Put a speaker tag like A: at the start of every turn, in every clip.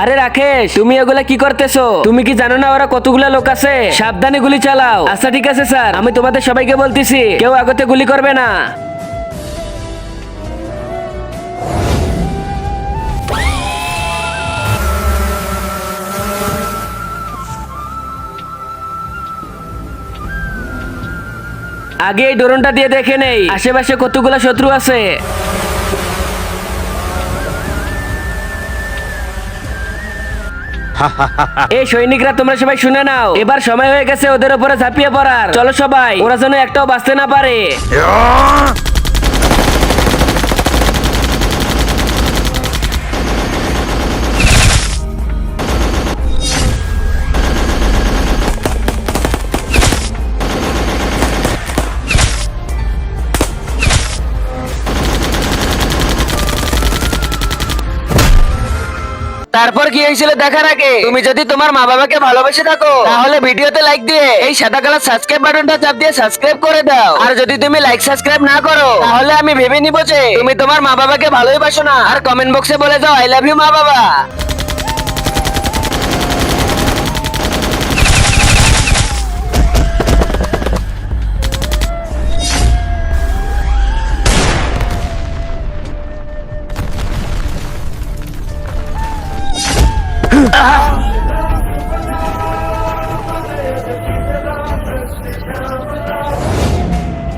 A: আরে রাকেশ, তুমি এগুলা কি করতেছো? তুমি কি জানো না ওরা কতগুলা লোক আছে? সাবধানে গুলি চালাও। আচ্ছা ঠিক আছে স্যার, আমি তোমাদের সবাইকে বলতেছি কেউ আগতে গুলি করবে না। আগে এই ড্রোনটা দিয়ে দেখে নেই আশেপাশে কতগুলা শত্রু আছে। এই সৈনিকরা তোমরা সবাই শুনে নাও, এবার সময় হয়ে গেছে ওদের উপরে ঝাঁপিয়ে পড়ার। চলো সবাই, ওরা যেন একটাও বাঁচতে না পারে। তারপর কি হয়েছিল দেখার আগে তুমি যদি তোমার মা বাবাকে ভালোবেসে থাকো তাহলে ভিডিওতে লাইক দিয়ে এই সাদা কালার সাবস্ক্রাইব বাটনটা চাপ দিয়ে সাবস্ক্রাইব করে দাও। আর যদি তুমি লাইক সাবস্ক্রাইব না করো তাহলে আমি ভেবে নিব যে তুমি তোমার মা বাবাকে ভালোই বাসো না। আর কমেন্ট বক্সে বলে দাও আই লাভ ইউ মা বাবা।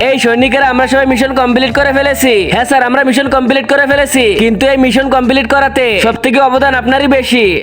A: এই সৈনিকেরা আমরা সবাই মিশন কমপ্লিট করে ফেলেছি। হ্যাঁ স্যার, আমরা মিশন কমপ্লিট করে ফেলেছি, কিন্তু এই মিশন কমপ্লিট করাতে সবথেকে অবদান আপনারই বেশি।